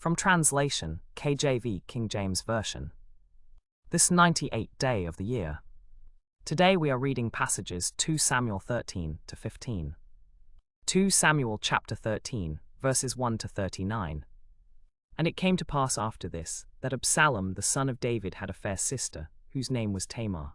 From translation, KJV King James Version. This 98th day of the year. Today we are reading passages 2 Samuel 13 to 15. 2 Samuel chapter 13, verses 1 to 39. And it came to pass after this, that Absalom the son of David had a fair sister, whose name was Tamar.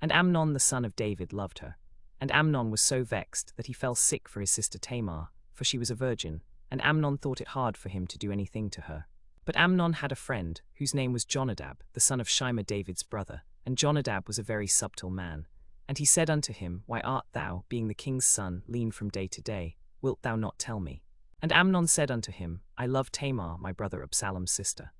And Amnon the son of David loved her. And Amnon was so vexed that he fell sick for his sister Tamar, for she was a virgin, and Amnon thought it hard for him to do anything to her. But Amnon had a friend, whose name was Jonadab, the son of Shimei David's brother, and Jonadab was a very subtle man. And he said unto him, Why art thou, being the king's son, lean from day to day? Wilt thou not tell me? And Amnon said unto him, I love Tamar, my brother Absalom's sister.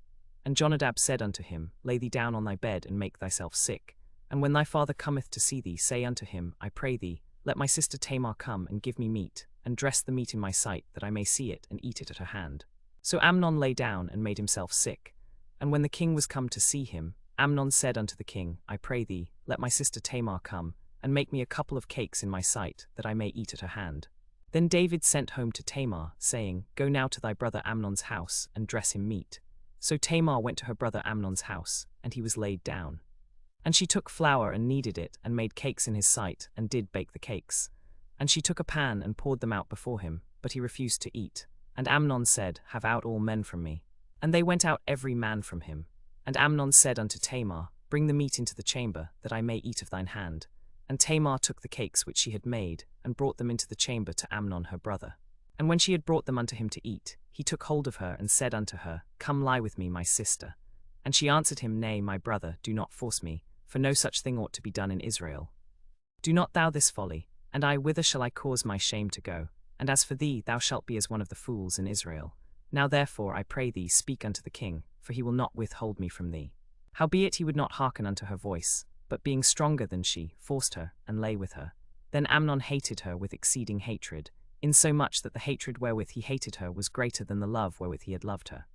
And Jonadab said unto him, Lay thee down on thy bed, and make thyself sick. And when thy father cometh to see thee, say unto him, I pray thee, let my sister Tamar come and give me meat, and dress the meat in my sight, that I may see it and eat it at her hand. So Amnon lay down and made himself sick. And when the king was come to see him, Amnon said unto the king, I pray thee, let my sister Tamar come, and make me a couple of cakes in my sight, that I may eat at her hand. Then David sent home to Tamar, saying, Go now to thy brother Amnon's house, and dress him meat. So Tamar went to her brother Amnon's house, and he was laid down. And she took flour and kneaded it, and made cakes in his sight, and did bake the cakes. And she took a pan and poured them out before him, but he refused to eat. And Amnon said, Have out all men from me. And they went out every man from him. And Amnon said unto Tamar, Bring the meat into the chamber, that I may eat of thine hand. And Tamar took the cakes which she had made, and brought them into the chamber to Amnon her brother. And when she had brought them unto him to eat, he took hold of her, and said unto her, Come lie with me, my sister. And she answered him, Nay, my brother, do not force me, for no such thing ought to be done in Israel. Do not thou this folly, and I whither shall I cause my shame to go? And as for thee, thou shalt be as one of the fools in Israel. Now therefore, I pray thee, speak unto the king, for he will not withhold me from thee. Howbeit he would not hearken unto her voice, but being stronger than she, forced her, and lay with her. Then Amnon hated her with exceeding hatred, insomuch that the hatred wherewith he hated her was greater than the love wherewith he had loved her.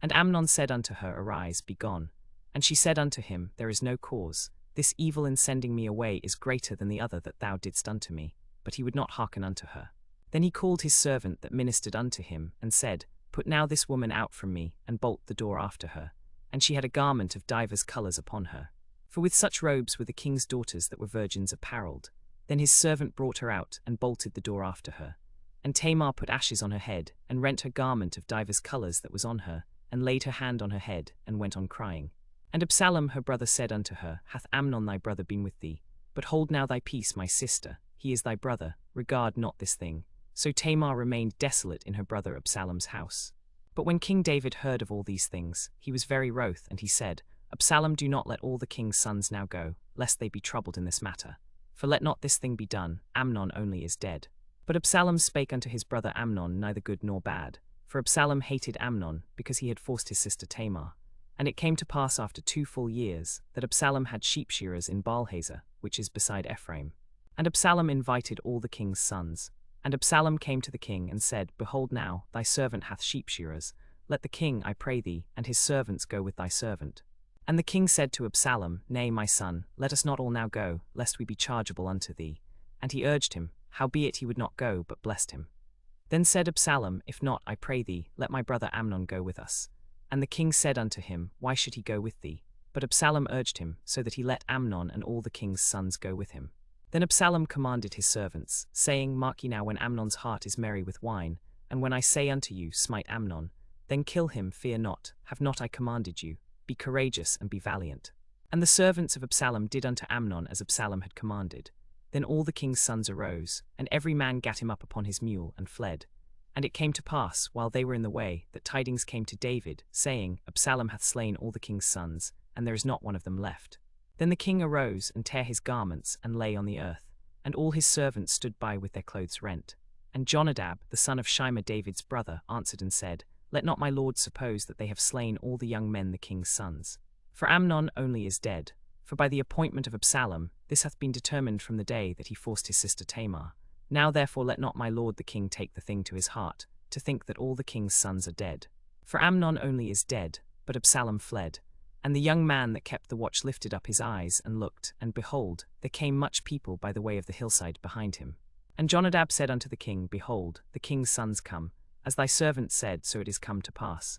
And Amnon said unto her, Arise, be gone. And she said unto him, There is no cause. This evil in sending me away is greater than the other that thou didst unto me. But he would not hearken unto her. Then he called his servant that ministered unto him, and said, Put now this woman out from me, and bolt the door after her. And she had a garment of divers colours upon her. For with such robes were the king's daughters that were virgins apparelled. Then his servant brought her out, and bolted the door after her. And Tamar put ashes on her head, and rent her garment of divers colours that was on her, and laid her hand on her head, and went on crying. And Absalom her brother said unto her, Hath Amnon thy brother been with thee? But hold now thy peace, my sister, he is thy brother, regard not this thing. So Tamar remained desolate in her brother Absalom's house. But when King David heard of all these things, he was very wroth, and he said, Absalom, do not let all the king's sons now go, lest they be troubled in this matter. For let not this thing be done, Amnon only is dead. But Absalom spake unto his brother Amnon neither good nor bad, for Absalom hated Amnon, because he had forced his sister Tamar. And it came to pass after 2 full years, that Absalom had sheep shearers in Baalhazor, which is beside Ephraim. And Absalom invited all the king's sons. And Absalom came to the king, and said, Behold now, thy servant hath sheep shearers. Let the king, I pray thee, and his servants go with thy servant. And the king said to Absalom, Nay, my son, let us not all now go, lest we be chargeable unto thee. And he urged him, howbeit he would not go, but blessed him. Then said Absalom, If not, I pray thee, let my brother Amnon go with us. And the king said unto him, Why should he go with thee? But Absalom urged him, so that he let Amnon and all the king's sons go with him. Then Absalom commanded his servants, saying, Mark ye now when Amnon's heart is merry with wine, and when I say unto you, Smite Amnon, then kill him, fear not, have not I commanded you? Be courageous and be valiant. And the servants of Absalom did unto Amnon as Absalom had commanded. Then all the king's sons arose, and every man gat him up upon his mule, and fled. And it came to pass, while they were in the way, that tidings came to David, saying, Absalom hath slain all the king's sons, and there is not one of them left. Then the king arose, and tare his garments, and lay on the earth. And all his servants stood by with their clothes rent. And Jonadab, the son of Shimei David's brother, answered and said, Let not my lord suppose that they have slain all the young men the king's sons. For Amnon only is dead. For by the appointment of Absalom, this hath been determined from the day that he forced his sister Tamar. Now therefore let not my lord the king take the thing to his heart, to think that all the king's sons are dead. For Amnon only is dead, but Absalom fled. And the young man that kept the watch lifted up his eyes and looked, and behold, there came much people by the way of the hillside behind him. And Jonadab said unto the king, Behold, the king's sons come. As thy servant said, so it is come to pass.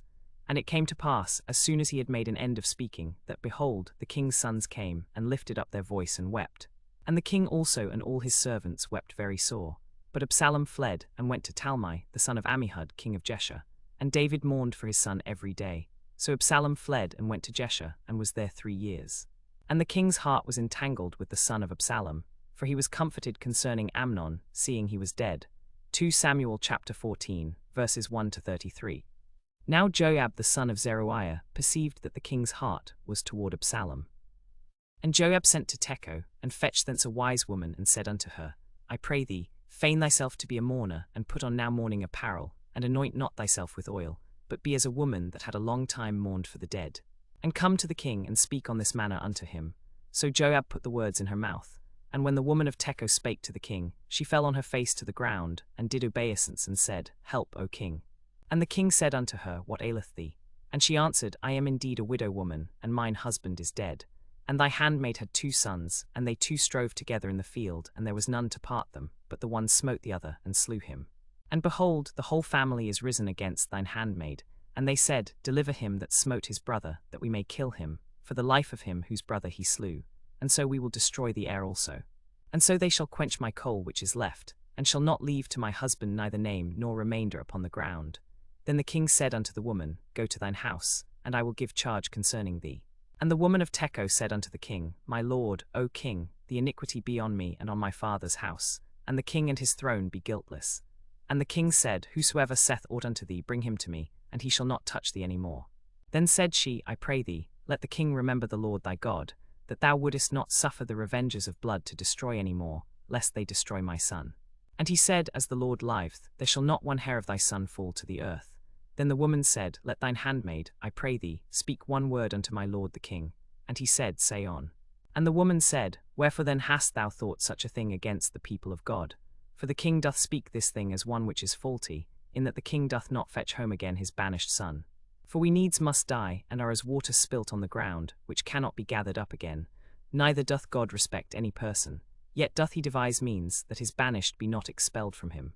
And it came to pass, as soon as he had made an end of speaking, that, behold, the king's sons came, and lifted up their voice and wept. And the king also and all his servants wept very sore. But Absalom fled, and went to Talmai, the son of Ammihud, king of Geshur. And David mourned for his son every day. So Absalom fled, and went to Geshur, and was there 3 years. And the king's heart was entangled with the son of Absalom, for he was comforted concerning Amnon, seeing he was dead. 2 Samuel chapter 14, verses 1 to 33. Now Joab the son of Zeruiah perceived that the king's heart was toward Absalom. And Joab sent to Tekoa, and fetched thence a wise woman, and said unto her, I pray thee, feign thyself to be a mourner, and put on now mourning apparel, and anoint not thyself with oil, but be as a woman that had a long time mourned for the dead. And come to the king, and speak on this manner unto him. So Joab put the words in her mouth. And when the woman of Tekoa spake to the king, she fell on her face to the ground, and did obeisance, and said, Help, O king. And the king said unto her, What aileth thee? And she answered, I am indeed a widow woman, and mine husband is dead. And thy handmaid had 2 sons, and they 2 strove together in the field, and there was none to part them, but the one smote the other, and slew him. And behold, the whole family is risen against thine handmaid. And they said, Deliver him that smote his brother, that we may kill him, for the life of him whose brother he slew. And so we will destroy the heir also. And so they shall quench my coal which is left, and shall not leave to my husband neither name nor remainder upon the ground. Then the king said unto the woman, Go to thine house, and I will give charge concerning thee. And the woman of Tekoa said unto the king, My lord, O king, the iniquity be on me and on my father's house, and the king and his throne be guiltless. And the king said, Whosoever saith aught unto thee, bring him to me, and he shall not touch thee any more. Then said she, I pray thee, let the king remember the Lord thy God, that thou wouldest not suffer the revengers of blood to destroy any more, lest they destroy my son. And he said, As the Lord liveth, there shall not one hair of thy son fall to the earth. Then the woman said, Let thine handmaid, I pray thee, speak one word unto my lord the king. And he said, Say on. And the woman said, Wherefore then hast thou thought such a thing against the people of God? For the king doth speak this thing as one which is faulty, in that the king doth not fetch home again his banished son. For we needs must die, and are as water spilt on the ground, which cannot be gathered up again. Neither doth God respect any person, yet doth he devise means that his banished be not expelled from him.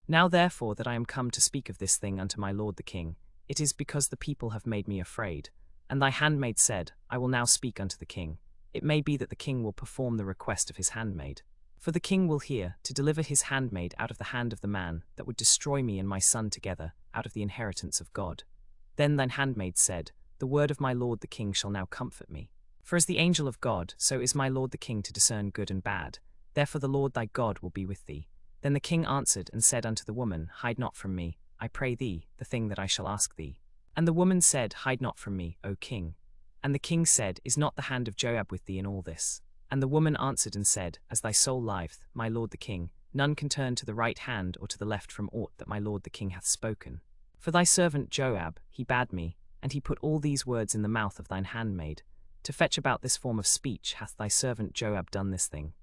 Now therefore that I am come to speak of this thing unto my lord the king, it is because the people have made me afraid. And thy handmaid said, I will now speak unto the king. It may be that the king will perform the request of his handmaid. For the king will hear, to deliver his handmaid out of the hand of the man that would destroy me and my son together, out of the inheritance of God. Then thine handmaid said, The word of my lord the king shall now comfort me. For as the angel of God, so is my lord the king to discern good and bad. Therefore the Lord thy God will be with thee. Then the king answered and said unto the woman, Hide not from me, I pray thee, the thing that I shall ask thee. And the woman said, Hide not from me, O king. And the king said, Is not the hand of Joab with thee in all this? And the woman answered and said, As thy soul liveth, my lord the king, none can turn to the right hand or to the left from aught that my lord the king hath spoken. For thy servant Joab, he bade me, and he put all these words in the mouth of thine handmaid. To fetch about this form of speech hath thy servant Joab done this thing.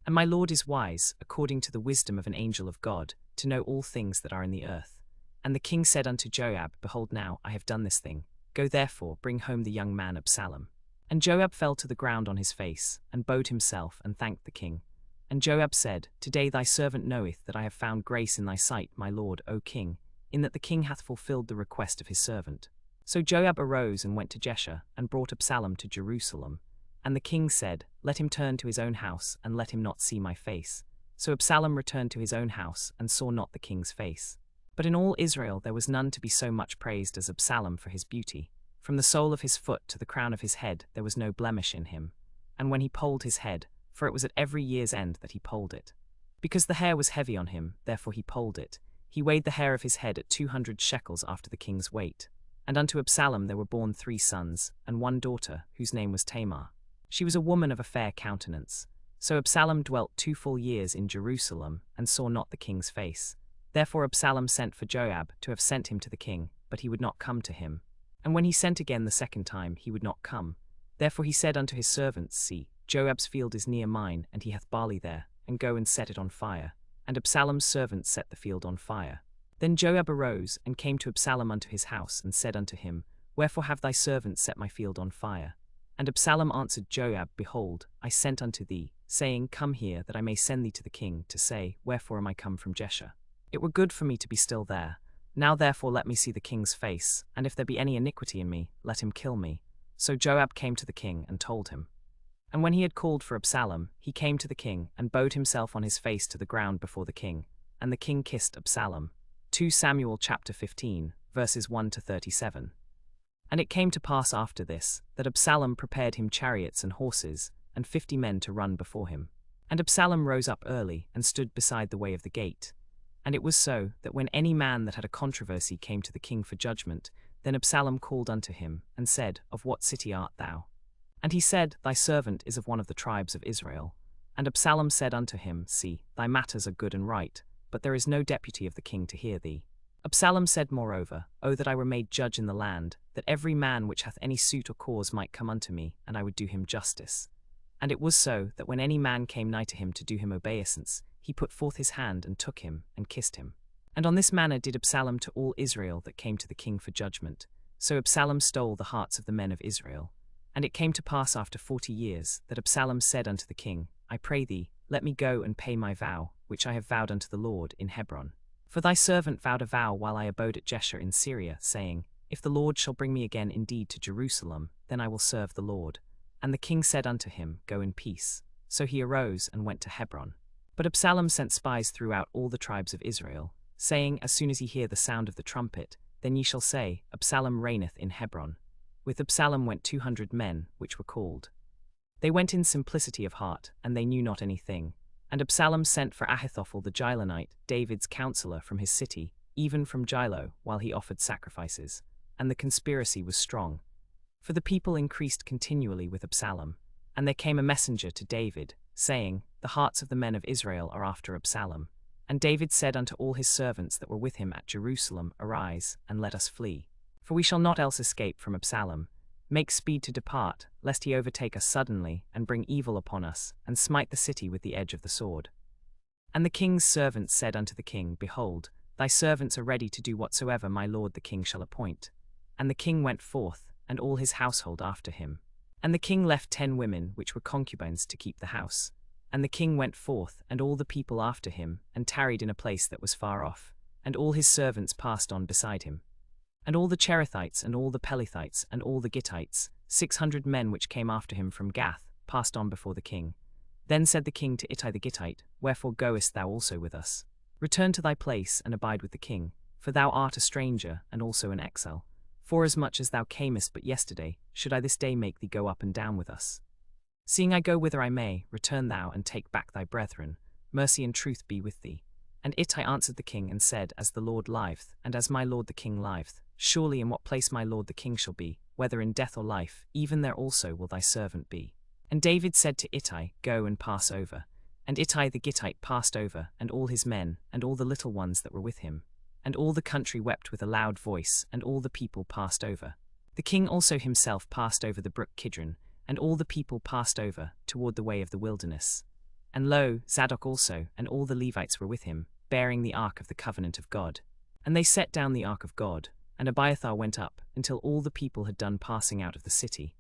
And my lord is wise, according to the wisdom of an angel of God, to know all things that are in the earth. And the king said unto Joab, Behold now, I have done this thing. Go therefore, bring home the young man Absalom. And Joab fell to the ground on his face, and bowed himself, and thanked the king. And Joab said, Today thy servant knoweth that I have found grace in thy sight, my lord, O king, in that the king hath fulfilled the request of his servant. So Joab arose and went to Geshur, and brought Absalom to Jerusalem. And the king said, Let him turn to his own house, and let him not see my face. So Absalom returned to his own house, and saw not the king's face. But in all Israel there was none to be so much praised as Absalom for his beauty. From the sole of his foot to the crown of his head there was no blemish in him. And when he polled his head, for it was at every year's end that he polled it. Because the hair was heavy on him, therefore he polled it. He weighed the hair of his head at 200 shekels after the king's weight. And unto Absalom there were born 3 sons, and 1 daughter, whose name was Tamar. She was a woman of a fair countenance. So Absalom dwelt 2 full years in Jerusalem, and saw not the king's face. Therefore Absalom sent for Joab to have sent him to the king, but he would not come to him. And when he sent again the second time, he would not come. Therefore he said unto his servants, See, Joab's field is near mine, and he hath barley there, and go and set it on fire. And Absalom's servants set the field on fire. Then Joab arose, and came to Absalom unto his house, and said unto him, Wherefore have thy servants set my field on fire? And Absalom answered Joab, Behold, I sent unto thee, saying, Come here, that I may send thee to the king, to say, Wherefore am I come from Geshur? It were good for me to be still there. Now therefore let me see the king's face, and if there be any iniquity in me, let him kill me. So Joab came to the king and told him. And when he had called for Absalom, he came to the king and bowed himself on his face to the ground before the king, and the king kissed Absalom. 2 Samuel chapter 15, verses 1 to 37. And it came to pass after this, that Absalom prepared him chariots and horses, and 50 men to run before him. And Absalom rose up early, and stood beside the way of the gate. And it was so, that when any man that had a controversy came to the king for judgment, then Absalom called unto him, and said, Of what city art thou? And he said, Thy servant is of one of the tribes of Israel. And Absalom said unto him, See, thy matters are good and right, but there is no deputy of the king to hear thee. Absalom said moreover, O that I were made judge in the land, that every man which hath any suit or cause might come unto me, and I would do him justice. And it was so, that when any man came nigh to him to do him obeisance, he put forth his hand and took him, and kissed him. And on this manner did Absalom to all Israel that came to the king for judgment. So Absalom stole the hearts of the men of Israel. And it came to pass after 40 years, that Absalom said unto the king, I pray thee, let me go and pay my vow, which I have vowed unto the Lord in Hebron. For thy servant vowed a vow while I abode at Jeshurun in Syria, saying, If the Lord shall bring me again indeed to Jerusalem, then I will serve the Lord. And the king said unto him, Go in peace. So he arose and went to Hebron. But Absalom sent spies throughout all the tribes of Israel, saying, As soon as ye hear the sound of the trumpet, then ye shall say, Absalom reigneth in Hebron. With Absalom went 200 men, which were called. They went in simplicity of heart, and they knew not anything. And Absalom sent for Ahithophel the Gilonite, David's counselor, from his city, even from Gilo, while he offered sacrifices. And the conspiracy was strong. For the people increased continually with Absalom. And there came a messenger to David, saying, The hearts of the men of Israel are after Absalom. And David said unto all his servants that were with him at Jerusalem, Arise, and let us flee. For we shall not else escape from Absalom. Make speed to depart, lest he overtake us suddenly, and bring evil upon us, and smite the city with the edge of the sword. And the king's servants said unto the king, Behold, thy servants are ready to do whatsoever my lord the king shall appoint. And the king went forth, and all his household after him. And the king left 10 women which were concubines to keep the house. And the king went forth, and all the people after him, and tarried in a place that was far off. And all his servants passed on beside him. And all the Cherethites, and all the Pelethites, and all the Gittites, 600 men which came after him from Gath, passed on before the king. Then said the king to Ittai the Gittite, Wherefore goest thou also with us? Return to thy place, and abide with the king, for thou art a stranger, and also an exile. Forasmuch as thou camest but yesterday, should I this day make thee go up and down with us? Seeing I go whither I may, return thou and take back thy brethren. Mercy and truth be with thee. And Ittai answered the king and said, As the Lord liveth, and as my lord the king liveth, surely in what place my lord the king shall be, whether in death or life, even there also will thy servant be. And David said to Ittai, Go and pass over. And Ittai the Gittite passed over, and all his men, and all the little ones that were with him. And all the country wept with a loud voice, and all the people passed over. The king also himself passed over the brook Kidron, and all the people passed over, toward the way of the wilderness. And lo, Zadok also, and all the Levites were with him, bearing the ark of the covenant of God. And they set down the ark of God, and Abiathar went up, until all the people had done passing out of the city.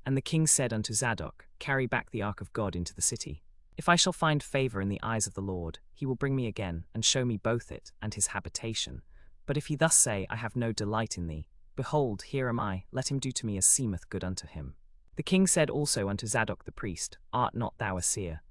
And the king said unto Zadok, Carry back the ark of God into the city. If I shall find favor in the eyes of the Lord, he will bring me again, and show me both it and his habitation. But if he thus say, I have no delight in thee, behold, here am I, let him do to me as seemeth good unto him. The king said also unto Zadok the priest, Art not thou a seer?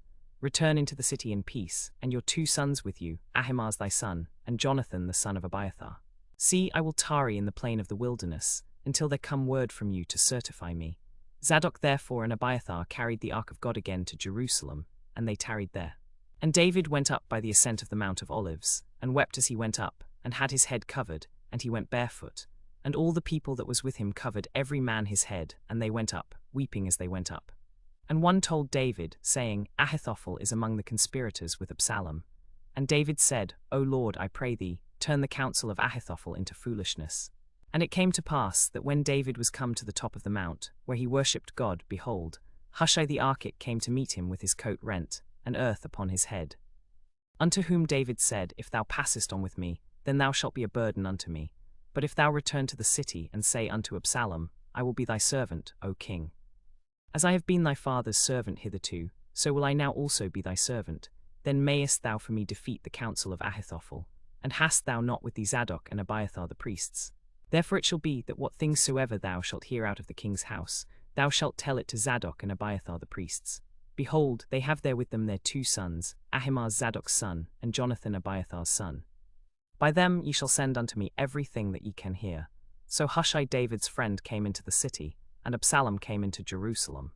Return into the city in peace, and your 2 sons with you, Ahimaaz thy son, and Jonathan the son of Abiathar. See, I will tarry in the plain of the wilderness, until there come word from you to certify me. Zadok therefore and Abiathar carried the ark of God again to Jerusalem, and they tarried there. And David went up by the ascent of the Mount of Olives, and wept as he went up, and had his head covered, and he went barefoot. And all the people that was with him covered every man his head, and they went up, weeping as they went up. And one told David, saying, Ahithophel is among the conspirators with Absalom. And David said, O Lord, I pray thee, turn the counsel of Ahithophel into foolishness. And it came to pass that when David was come to the top of the mount, where he worshipped God, behold, Hushai the Archite came to meet him with his coat rent, and earth upon his head. Unto whom David said, If thou passest on with me, then thou shalt be a burden unto me. But if thou return to the city, and say unto Absalom, I will be thy servant, O king. As I have been thy father's servant hitherto, so will I now also be thy servant. Then mayest thou for me defeat the counsel of Ahithophel, and hast thou not with thee Zadok and Abiathar the priests? Therefore it shall be that what things soever thou shalt hear out of the king's house, thou shalt tell it to Zadok and Abiathar the priests. Behold, they have there with them their 2 sons, Ahimaaz Zadok's son, and Jonathan Abiathar's son. By them ye shall send unto me every thing that ye can hear. So Hushai David's friend came into the city, and Absalom came into Jerusalem.